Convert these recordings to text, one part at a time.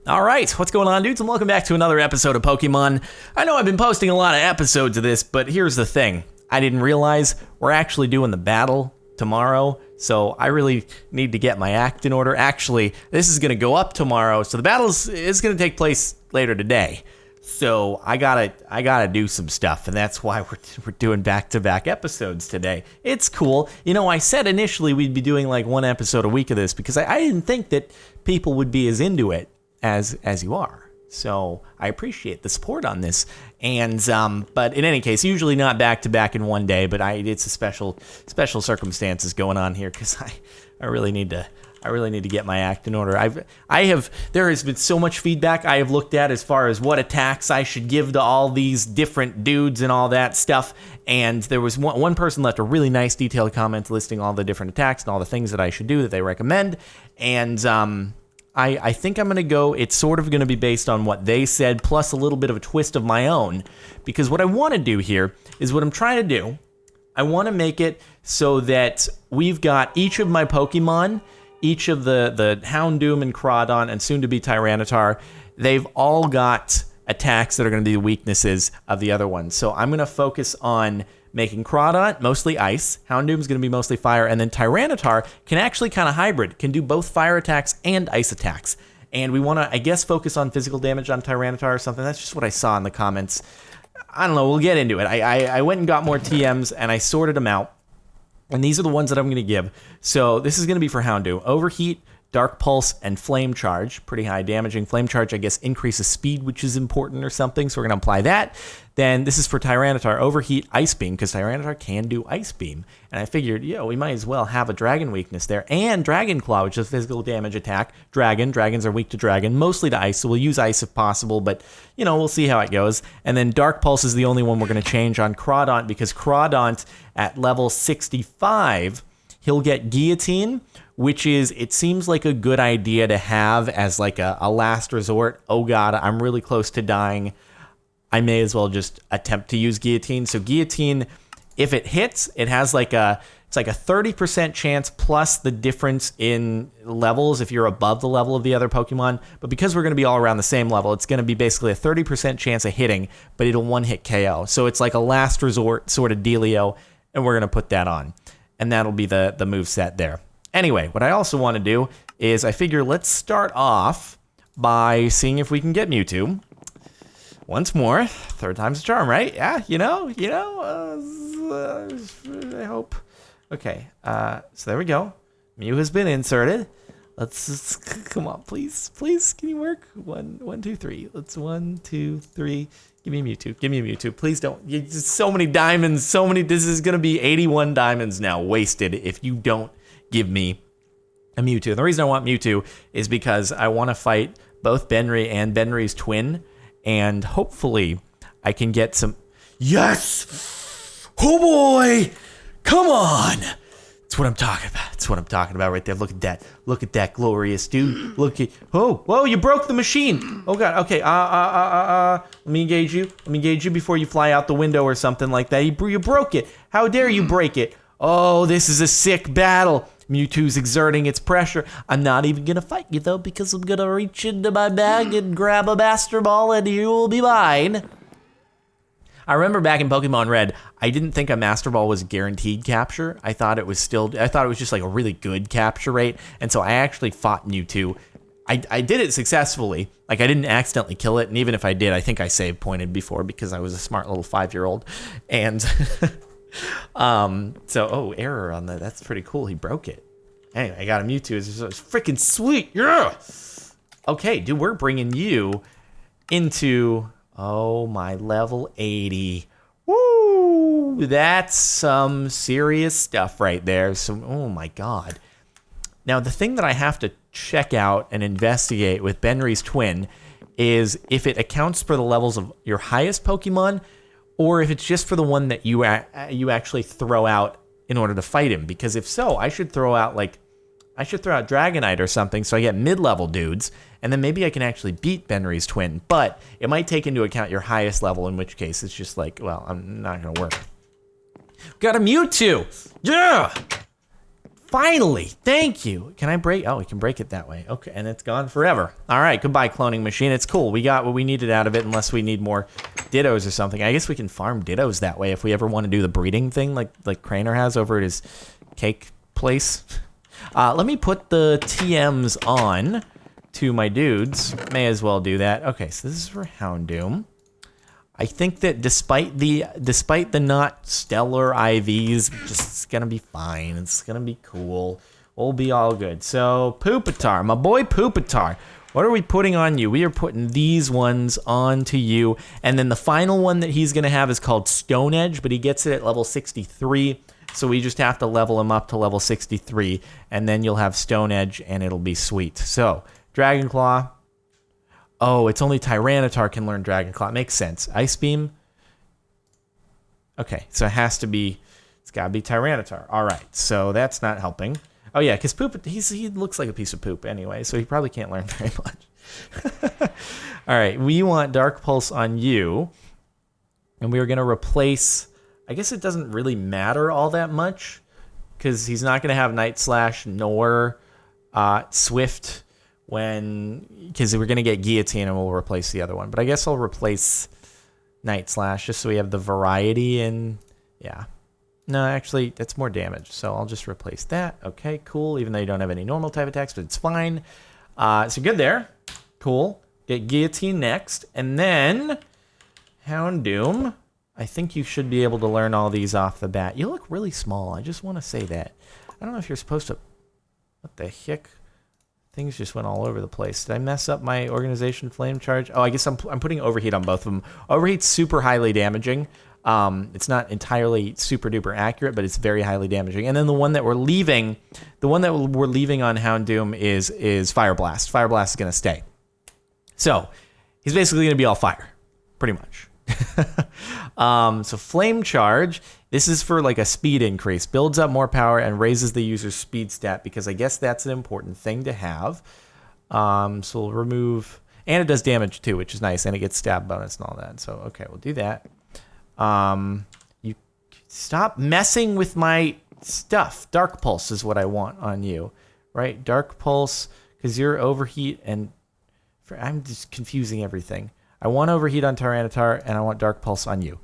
All right, what's going on, dudes, and welcome back to another episode of Pokemon. I know I've been posting a lot of episodes of this, but here's the thing. I didn't realize we're actually doing the battle tomorrow, so I really need to get my act in order. Actually, this is going to go up tomorrow, so the battle is going to take place later today. So I gotta do some stuff, and that's why we're doing back-to-back episodes today. It's cool. You know, I said initially we'd be doing like one episode a week of this because I didn't think that people would be as into it as you are. So I appreciate the support on this. And but in any case, usually not back to back in one day, but it's a special circumstances going on here because I really need to get my act in order. There has been so much feedback I have looked at as far as what attacks I should give to all these different dudes and all that stuff. And there was one person left a really nice detailed comment listing all the different attacks and all the things that I should do that they recommend. And I think I'm going to go, it's sort of going to be based on what they said, plus a little bit of a twist of my own. Because what I want to do here is what I'm trying to do. I want to make it so that we've got each of my Pokemon, each of the Houndoom and Crawdon and soon to be Tyranitar, they've all got attacks that are going to be the weaknesses of the other ones. So I'm going to focus on making Crawdon mostly ice, Houndoom is going to be mostly fire, and then Tyranitar can actually kind of hybrid, can do both fire attacks and ice attacks. And we want to, I guess, focus on physical damage on Tyranitar or something. That's just what I saw in the comments. I don't know, we'll get into it. I went and got more TMs and I sorted them out. And these are the ones that I'm going to give. So this is going to be for Houndoom. Overheat, Dark Pulse, and Flame Charge. Pretty high damaging. Flame Charge, I guess, increases speed, which is important or something. So we're going to apply that. Then this is for Tyranitar. Overheat, Ice Beam, because Tyranitar can do Ice Beam. And I figured, we might as well have a Dragon weakness there. And Dragon Claw, which is a physical damage attack. Dragons are weak to Dragon, mostly to Ice. So we'll use Ice if possible, but, we'll see how it goes. And then Dark Pulse is the only one we're going to change on Crawdon, because Crawdon at level 65, he'll get Guillotine, which is, it seems like a good idea to have as like a last resort. Oh god, I'm really close to dying. I may as well just attempt to use Guillotine. So Guillotine, if it hits, it has it's like a 30% chance plus the difference in levels if you're above the level of the other Pokemon. But because we're going to be all around the same level, it's going to be basically a 30% chance of hitting, but it'll one-hit KO. So it's like a last resort sort of dealio, and we're going to put that on. And that'll be the moveset there. Anyway, what I also want to do is I figure let's start off by seeing if we can get Mewtwo. Once more, third time's a charm, right? Yeah, I hope. Okay, so there we go. Mew has been inserted. Let's come on, please, can you work? 1, 2, 3. Let's 1, 2, 3. Give me Mewtwo. Please don't. So many diamonds, this is going to be 81 diamonds now wasted if you don't give me a Mewtwo. And the reason I want Mewtwo is because I want to fight both Benry and Benry's twin, and hopefully I can get some... Yes! Oh boy! Come on! That's what I'm talking about right there. Look at that glorious dude. Look at... Oh, whoa, you broke the machine. Oh god, okay, let me engage you before you fly out the window or something like that. You broke it. How dare you break it? Oh, this is a sick battle. Mewtwo's exerting its pressure. I'm not even going to fight you, though, because I'm going to reach into my bag and grab a Master Ball, and you will be mine. I remember back in Pokemon Red, I didn't think a Master Ball was guaranteed capture. I thought it was just like a really good capture rate, and so I actually fought Mewtwo. I did it successfully. Like, I didn't accidentally kill it, and even if I did, I think I save pointed before because I was a smart little 5-year-old. And... error on that. That's pretty cool. He broke it. Anyway, I got a Mewtwo. It's freaking sweet. Yeah. Okay, dude, we're bringing you into, my level 80. Woo! That's some serious stuff right there. So, oh my god. Now, the thing that I have to check out and investigate with Benry's twin is if it accounts for the levels of your highest Pokemon, or if it's just for the one that you actually throw out in order to fight him. Because if so, I should throw out Dragonite or something so I get mid-level dudes, and then maybe I can actually beat Benry's twin. But it might take into account your highest level, in which case it's just like, well, I'm not going to work. Got a Mewtwo! Yeah! Finally, thank you. Can I break? Oh, we can break it that way. Okay, and it's gone forever. All right, goodbye, cloning machine. It's cool. We got what we needed out of it, unless we need more dittos or something. I guess we can farm dittos that way if we ever want to do the breeding thing like Craner has over at his cake place. Let me put the TMs on to my dudes. May as well do that. Okay, so this is for Houndoom. I think that despite the not stellar IVs, it's gonna be fine. It's gonna be cool. We'll be all good. So Pupitar, my boy Pupitar, what are we putting on you? We are putting these ones onto you, and then the final one that he's gonna have is called Stone Edge, but he gets it at level 63. So we just have to level him up to level 63, and then you'll have Stone Edge, and it'll be sweet. So Dragon Claw. Oh, it's only Tyranitar can learn Dragon Claw. Makes sense. Ice Beam. Okay, so it's gotta be Tyranitar. All right, so that's not helping. Oh yeah, because poop. He looks like a piece of poop anyway, so he probably can't learn very much. All right, we want Dark Pulse on you, and we are gonna replace. I guess it doesn't really matter all that much because he's not gonna have Night Slash nor Swift. Because we're going to get Guillotine and we'll replace the other one. But I guess I'll replace Night Slash just so we have the variety and yeah. No, actually, that's more damage. So I'll just replace that. Okay, cool. Even though you don't have any normal type attacks, but it's fine. So good there. Cool. Get Guillotine next. And then Houndoom. I think you should be able to learn all these off the bat. You look really small. I just want to say that. I don't know if you're supposed to... What the heck? Things just went all over the place. Did I mess up my organization flame charge? Oh, I guess I'm putting overheat on both of them. Overheat's super highly damaging. It's not entirely super duper accurate, but it's very highly damaging. And then the one that we're leaving on Houndoom is Fire Blast. Fire Blast is going to stay. So he's basically going to be all fire, pretty much. So flame charge. This is for like a speed increase, builds up more power and raises the user's speed stat because I guess that's an important thing to have. So we'll remove, and it does damage too, which is nice, and it gets stab bonus and all that. So okay, we'll do that. You stop messing with my stuff. Dark Pulse is what I want on you, right? Dark Pulse because you're overheat and I'm just confusing everything. I want overheat on Tyranitar and I want Dark Pulse on you.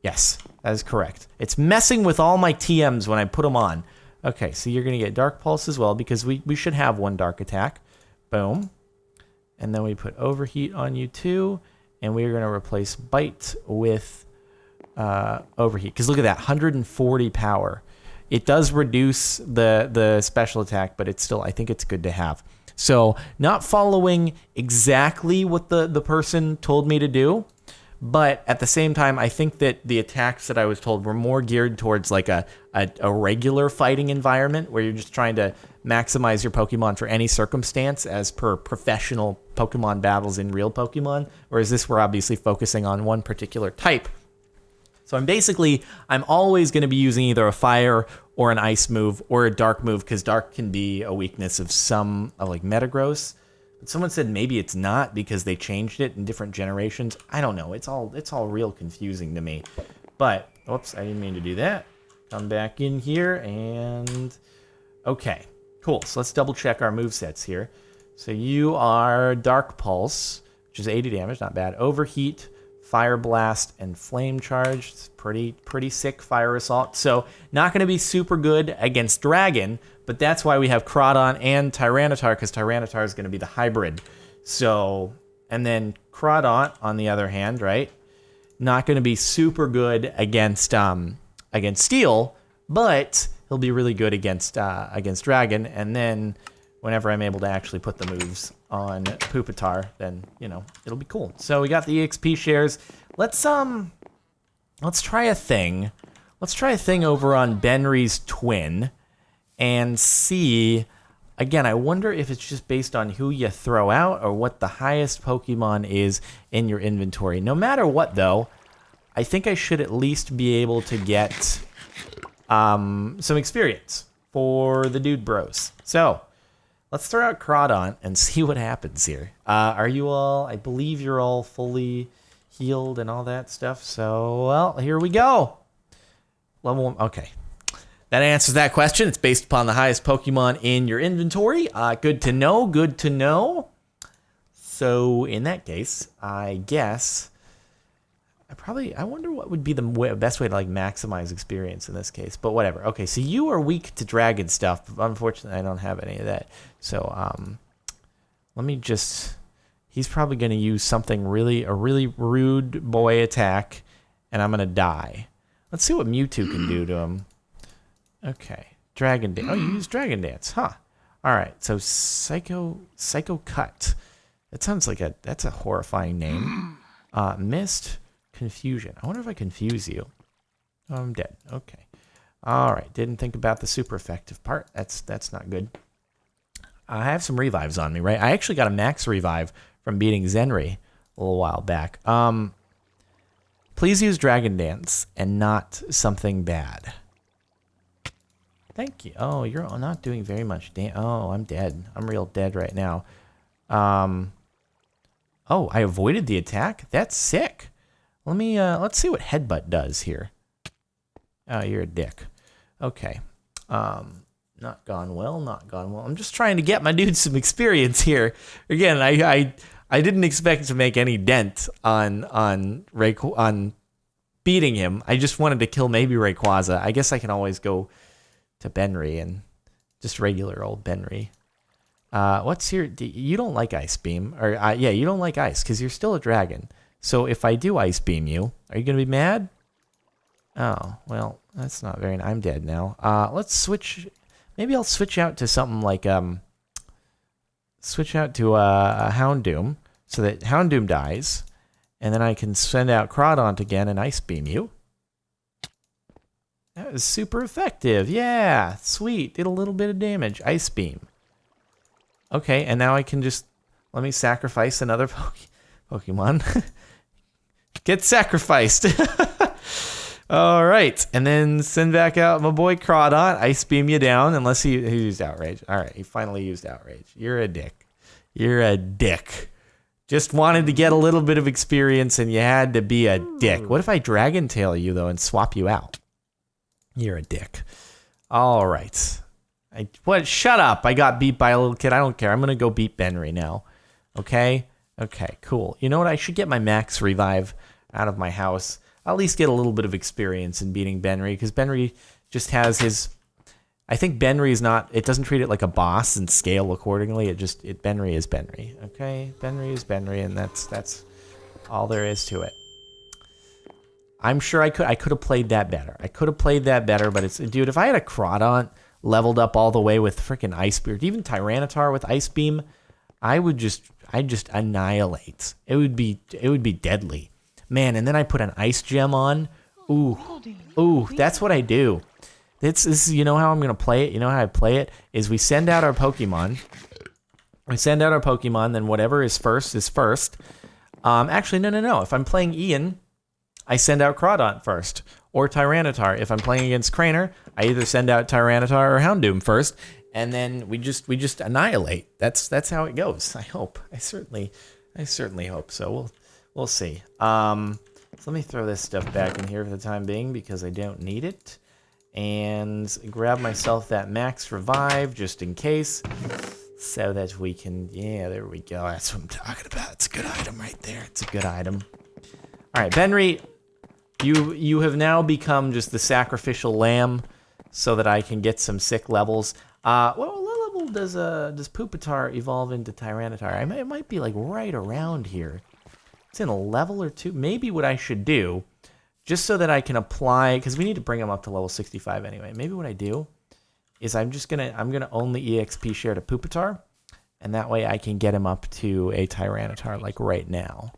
Yes, that is correct. It's messing with all my TMs when I put them on. Okay, so you're going to get Dark Pulse as well because we should have one Dark Attack. Boom. And then we put Overheat on you too. And we're going to replace Bite with Overheat. Because look at that, 140 power. It does reduce the special attack, but it's still, I think it's good to have. So not following exactly what the person told me to do. But at the same time, I think that the attacks that I was told were more geared towards like a regular fighting environment where you're just trying to maximize your Pokemon for any circumstance as per professional Pokemon battles in real Pokemon. Whereas this, we're obviously focusing on one particular type. So I'm always going to be using either a fire or an ice move or a dark move because dark can be a weakness of some like Metagross. But someone said maybe it's not because they changed it in different generations. I don't know. It's all real confusing to me. But whoops, I didn't mean to do that. Come back in here and okay, cool. So let's double check our movesets here. So you are Dark Pulse, which is 80 damage, not bad. Overheat, Fire Blast, and Flame Charge. It's pretty sick Fire Assault. So not going to be super good against Dragon, but that's why we have Crawdon and Tyranitar, because Tyranitar is going to be the hybrid. So, and then Crawdon, on the other hand, right? Not going to be super good against Steel, but he'll be really good against Dragon. And then whenever I'm able to actually put the moves on Pupitar, then it'll be cool. So we got the EXP shares. Let's try a thing. Let's try a thing over on Benry's twin and see. Again, I wonder if it's just based on who you throw out or what the highest Pokemon is in your inventory. No matter what, though, I think I should at least be able to get some experience for the dude bros. So let's throw out Crawdon and see what happens here. Are you all, I believe you're all fully healed and all that stuff. So, well, here we go. Level 1, okay. that answers that question. It's based upon the highest Pokemon in your inventory. Good to know, good to know. So in that case, I guess I wonder what would be the best way to like maximize experience in this case. But whatever. Okay, so you are weak to dragon stuff. Unfortunately, I don't have any of that. So let me just. He's probably going to use something a really rude boy attack, and I'm going to die. Let's see what Mewtwo can do to him. Okay, Dragon Dance. Oh, you use Dragon Dance, huh? All right, so Psycho Cut. That sounds like that's a horrifying name. Mist, Confusion. I wonder if I confuse you. Oh, I'm dead. Okay. All right, didn't think about the super effective part. That's not good. I have some revives on me, right? I actually got a max revive from beating Zenri a little while back. Please use Dragon Dance and not something bad. Thank you. Oh, you're not doing very much damage. Oh, I'm dead. I'm real dead right now. Oh, I avoided the attack? That's sick. Let's see what Headbutt does here. Oh, you're a dick. Okay. Not gone well, not gone well. I'm just trying to get my dude some experience here. Again, I didn't expect to make any dent on beating him. I just wanted to kill maybe Rayquaza. I guess I can always go to Benry and just regular old Benry. What's your... You don't like Ice Beam. Or yeah, you don't like Ice because you're still a dragon. So if I do Ice Beam you, are you going to be mad? Oh, well, that's not very... I'm dead now. Let's switch... Maybe I'll switch out to something like... Switch out to a Houndoom so that Houndoom dies. And then I can send out Crawdaunt again and Ice Beam you. That was super effective. Yeah, sweet. Did a little bit of damage. Ice Beam. Okay, and now I can just... Let me sacrifice another Pokemon. Get sacrificed. All right, and then send back out my boy Crawdaunt. Ice Beam you down, unless he used Outrage. All right, he finally used Outrage. You're a dick. You're a dick. Just wanted to get a little bit of experience, and you had to be a dick. What if I Dragon Tail you, though, and swap you out? You're a dick. All right. Shut up. I got beat by a little kid. I don't care. I'm going to go beat Benry now. Okay? Okay, cool. You know what? I should get my max revive out of my house. I'll at least get a little bit of experience in beating Benry, because Benry just has his... I think Benry is not... It doesn't treat it like a boss and scale accordingly. Benry is Benry. Okay? Benry is Benry, and that's all there is to it. I'm sure I could have played that better. I could have played that better, but it's... Dude, if I had a Crawdaunt leveled up all the way with freaking Ice Beam, even Tyranitar with Ice Beam, I'd just annihilate. It would be deadly. Man, and then I put an Ice Gem on. Ooh, that's what I do. This is, you know how I'm going to play it? You know how I play it? Is we send out our Pokemon. Then whatever is first is first. Actually, no. If I'm playing Ian, I send out Crawdaunt first. Or Tyranitar. If I'm playing against Craner, I either send out Tyranitar or Houndoom first. And then we just annihilate. That's how it goes. I hope. I certainly hope so. We'll see. So let me throw this stuff back in here for the time being because I don't need it. And grab myself that max revive just in case. So that we can... Yeah, there we go. That's what I'm talking about. It's a good item right there. It's a good item. All right, Benry, you have now become just the sacrificial lamb so that I can get some sick levels. What level does Pupitar evolve into Tyranitar? It might be like right around here. It's in a level or two. Maybe what I should do, just so that I can apply, because we need to bring him up to level 65 anyway. Maybe what I do is I'm gonna only EXP share to Pupitar, and that way I can get him up to a Tyranitar like right now,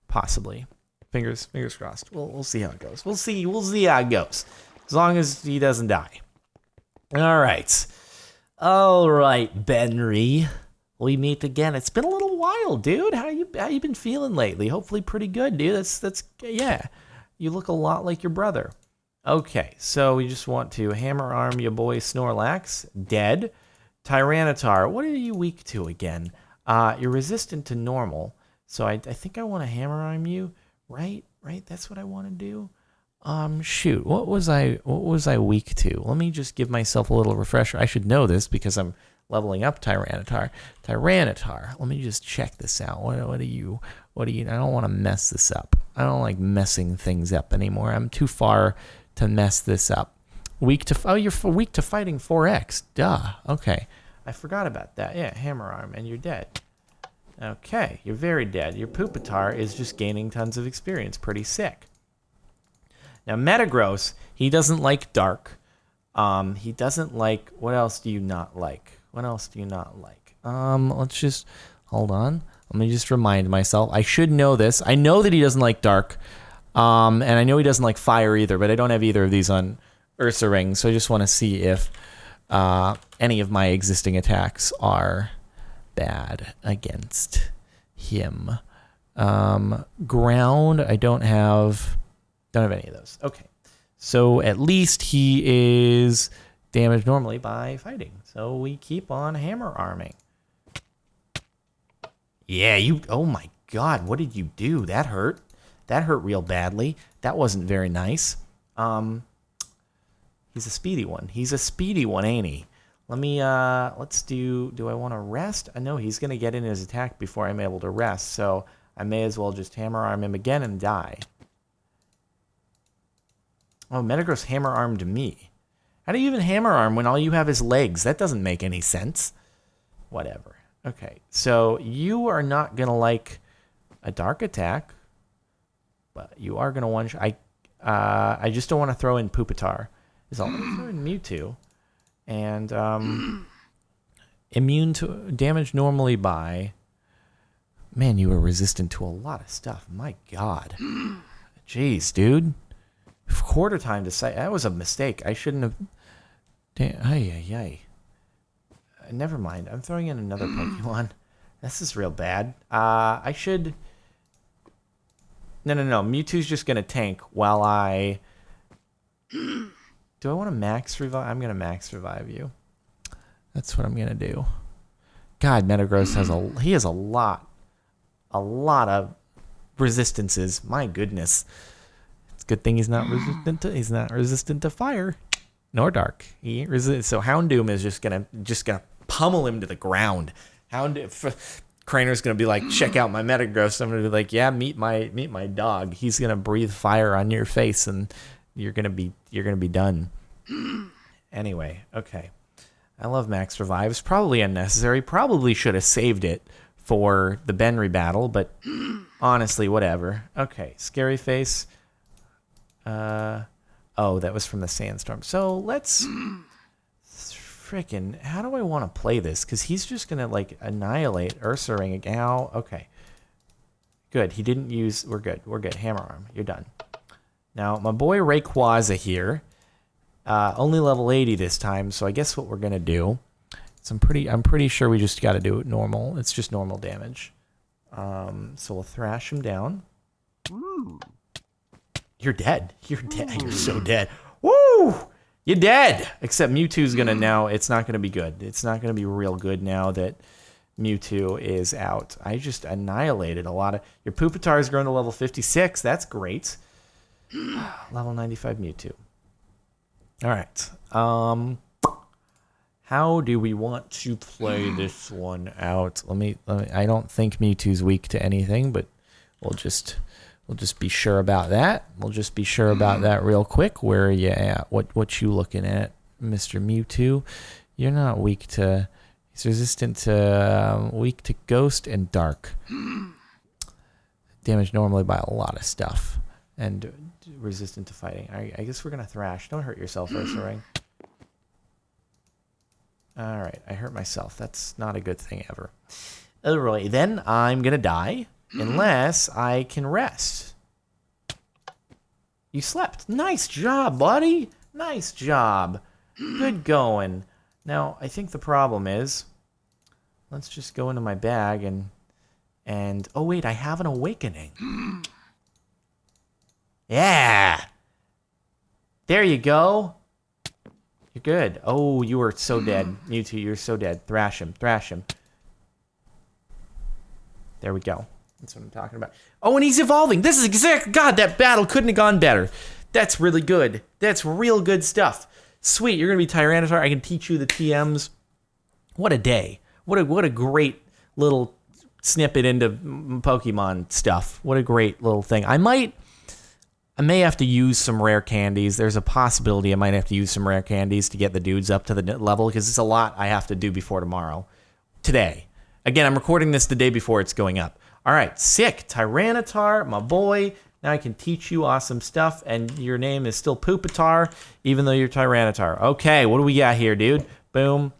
possibly. Fingers crossed. We'll see how it goes. We'll see how it goes, as long as he doesn't die. All right, Benry. We meet again. It's been a little while, dude. How you been feeling lately? Hopefully pretty good, dude. That's yeah. You look a lot like your brother. Okay, so we just want to hammer arm your boy Snorlax. Dead. Tyranitar, what are you weak to again? You're resistant to normal. So I think I want to hammer arm you. Right? That's what I want to do. Shoot, what was I weak to? Let me just give myself a little refresher. I should know this because I'm leveling up Tyranitar. Tyranitar. Let me just check this out. What do you? I don't want to mess this up. I don't like messing things up anymore. I'm too far to mess this up. Weak to, oh, you're weak to fighting 4X. Duh. Okay. I forgot about that. Yeah, Hammer Arm, and you're dead. Okay, you're very dead. Your Pupitar is just gaining tons of experience. Pretty sick. Now, Metagross, he doesn't like dark. He doesn't like, what else do you not like? What else do you not like? Let's just, hold on. Let me just remind myself. I should know this. I know that he doesn't like dark. And I know he doesn't like fire either, but I don't have either of these on Ursa Ring, so I just want to see if any of my existing attacks are bad against him. Ground, I don't have any of those. Okay, so at least he is damaged normally by fighting, so we keep on hammer arming. Yeah, you, oh my god, what did you do? That hurt. That hurt real badly. That wasn't very nice. He's a speedy one. He's a speedy one, ain't he? Let me, let's do I want to rest? I know he's going to get in his attack before I'm able to rest, so I may as well just hammer arm him again and die. Oh, Metagross hammer armed me. How do you even hammer arm when all you have is legs? That doesn't make any sense. Whatever. Okay, so you are not going to like a dark attack, but you are going to one-shot. I just don't want to throw in Pupitar. So I'm going to throw in Mewtwo. And immune to damage normally by... Man, you were resistant to a lot of stuff. My god. Jeez, dude. Quarter time to sight. That was a mistake. I shouldn't have... Ay. Never mind. I'm throwing in another Pokemon. This is real bad. I should... No. Mewtwo's just going to tank while I... Do I want to max revive? I'm going to max revive you. That's what I'm going to do. God, Metagross has a lot of resistances. My goodness. It's a good thing he's not resistant to fire nor dark. He ain't so Houndoom is just going to pummel him to the ground. Crainer's going to be like, check out my Metagross. I'm going to be like, yeah, meet my dog. He's going to breathe fire on your face and you're gonna be done. Anyway, okay. I love max revives. Probably unnecessary. Probably should have saved it for the Benry battle, but honestly, whatever. Okay, scary face. Oh, that was from the sandstorm. So let's frickin'. How do I want to play this? Because he's just gonna like annihilate Ursa Ring. Ow. Okay. Good. He didn't use. We're good. We're good. Hammer arm. You're done. Now, my boy Rayquaza here, only level 80 this time, so I guess what we're going to do is I'm pretty sure we just got to do it normal. It's just normal damage. So we'll thrash him down. Ooh. You're dead. You're dead. You're so dead. Woo! You're dead! Except Mewtwo's going to now, it's not going to be good. It's not going to be real good now that Mewtwo is out. I just annihilated a lot of... Your Pupitar's grown to level 56. That's great. Level 95 Mewtwo. All right. How do we want to play this one out? Let me. I don't think Mewtwo's weak to anything, but we'll just be sure about that. We'll just be sure about that real quick. Where are you at? What you looking at, Mr. Mewtwo? You're not weak to. He's resistant to weak to ghost and dark. Damaged normally by a lot of stuff. And resistant to fighting. I guess we're going to thrash. Don't hurt yourself, Ursa Ring. Alright, I hurt myself. That's not a good thing ever. Alright, then I'm going to die unless I can rest. You slept. Nice job, buddy. Nice job. Good going. Now, I think the problem is, let's just go into my bag and oh wait, I have an awakening. Yeah. There you go. You're good. Oh, you were so dead. Mewtwo, you're so dead. Thrash him. Thrash him. There we go. That's what I'm talking about. Oh, and he's evolving. This is exact. God, that battle couldn't have gone better. That's really good. That's real good stuff. Sweet, you're gonna be Tyranitar. I can teach you the TMs. What a day. What a great little snippet into Pokemon stuff. What a great little thing. I may have to use some rare candies. There's a possibility I might have to use some rare candies to get the dudes up to the level, because it's a lot I have to do before tomorrow. Today. Again, I'm recording this the day before it's going up. All right, sick. Tyranitar, my boy. Now I can teach you awesome stuff, and your name is still Pupitar, even though you're Tyranitar. Okay, what do we got here, dude? Boom.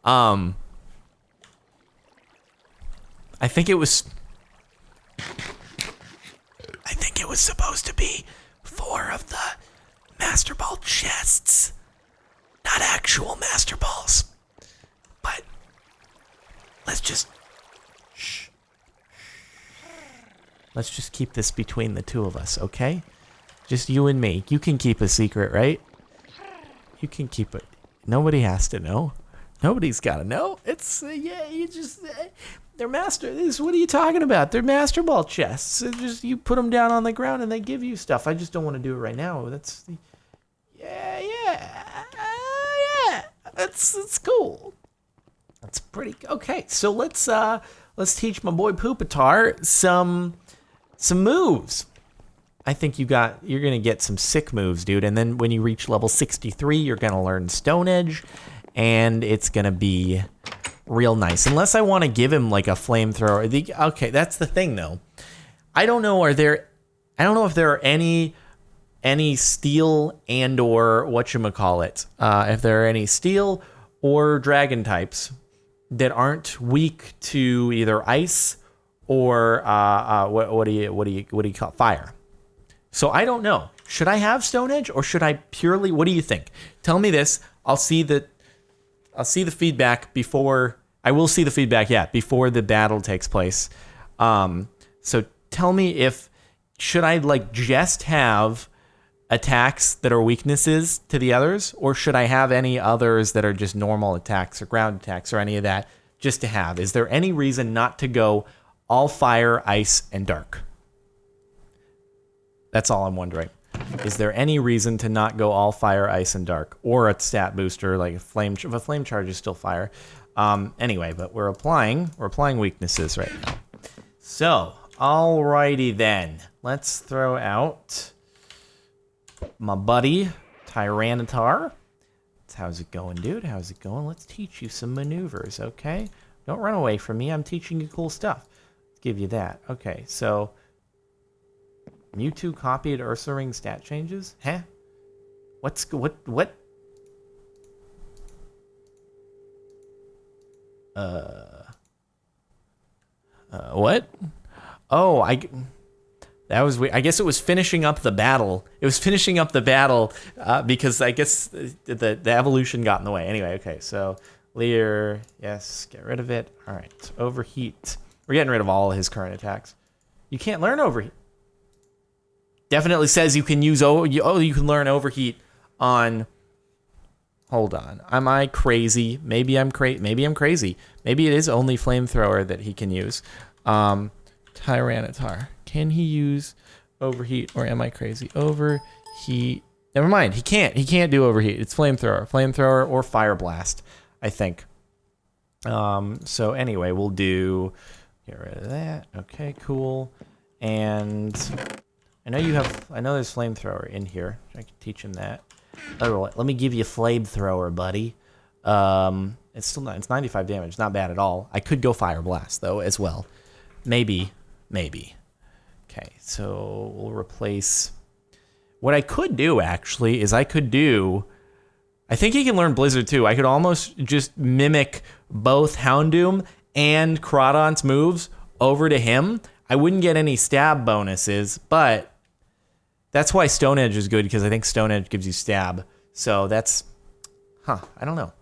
I think it was supposed to be 4 of the Master Ball chests. Not actual Master Balls. But let's just keep this between the two of us, okay? Just you and me. You can keep a secret, right? You can keep it. Nobody has to know. Nobody's got to know. It's, yeah, you just, they're master. What are you talking about? They're Master Ball chests. It's just, you put them down on the ground and they give you stuff. I just don't want to do it right now. That's, yeah. That's cool. That's pretty, okay. So let's teach my boy Pupitar some moves. I think you're gonna get some sick moves, dude. And then when you reach level 63, you're gonna learn Stone Edge, and it's gonna be real nice. Unless I want to give him like a flamethrower. Okay, that's the thing though. I don't know if there are any steel and or whatchamacallit. If there are any steel or dragon types that aren't weak to either ice or what do you call it? Fire. So I don't know. Should I have Stone Edge or should I purely? What do you think? Tell me this. I'll see the feedback before. I will see the feedback, before the battle takes place. So tell me if should I like just have attacks that are weaknesses to the others, or should I have any others that are just normal attacks or ground attacks or any of that just to have? Is there any reason not to go all fire, ice, and dark? That's all I'm wondering. Is there any reason to not go all fire, ice, and dark, or a stat booster like a flame? If a flame charge is still fire. Anyway, but we're applying weaknesses right now. So, alrighty then. Let's throw out my buddy Tyranitar. How's it going, dude? How's it going? Let's teach you some maneuvers, okay? Don't run away from me. I'm teaching you cool stuff. Let's give you that. Okay, so Mewtwo copied Ursaring stat changes? Huh? What? What? Oh, that was weird. I guess it was finishing up the battle. It was finishing up the battle because I guess the evolution got in the way. Anyway, okay, so Leer, yes, get rid of it. All right, Overheat. We're getting rid of all of his current attacks. You can't learn Overheat. Definitely says you can use you can learn Overheat on. Hold on, am I crazy? Maybe I'm crazy. Maybe it is only Flamethrower that he can use. Tyranitar, can he use Overheat, or am I crazy? Overheat. Never mind. He can't. He can't do Overheat. It's Flamethrower or Fire Blast, I think. So anyway, we'll get rid of that. Okay, cool. And I know there's Flamethrower in here. I can teach him that. Oh, let me give you Flamethrower, buddy. It's 95 damage. Not bad at all. I could go Fire Blast though as well. Maybe. Okay, so we'll replace. What I could do actually is I think he can learn Blizzard too. I could almost just mimic both Houndoom and Crawdon's moves over to him. I wouldn't get any stab bonuses, but that's why Stone Edge is good, because I think Stone Edge gives you stab. So that's, I don't know.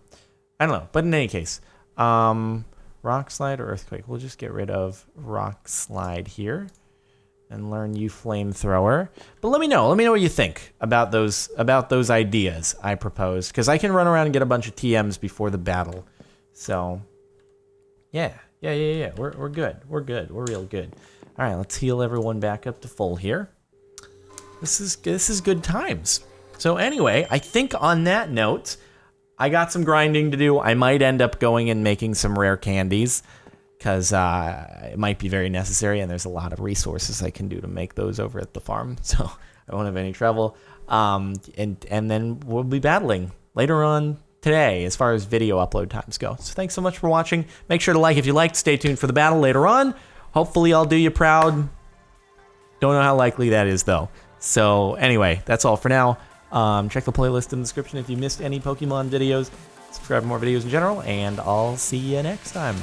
But in any case, Rock Slide or Earthquake. We'll just get rid of Rock Slide here. and learn you flamethrower. But let me know what you think about those ideas I proposed, because I can run around and get a bunch of TMs before the battle. So yeah. We're good. We're real good. All right, let's heal everyone back up to full here. This is good times. So anyway, I think on that note, I got some grinding to do. I might end up going and making some rare candies, because it might be very necessary, and there's a lot of resources I can do to make those over at the farm, so I won't have any trouble. And then we'll be battling later on today as far as video upload times go. So thanks so much for watching. Make sure to like if you liked. Stay tuned for the battle later on. Hopefully I'll do you proud. Don't know how likely that is, though. So anyway, that's all for now. Check the playlist in the description if you missed any Pokemon videos. Subscribe for more videos in general, and I'll see you next time.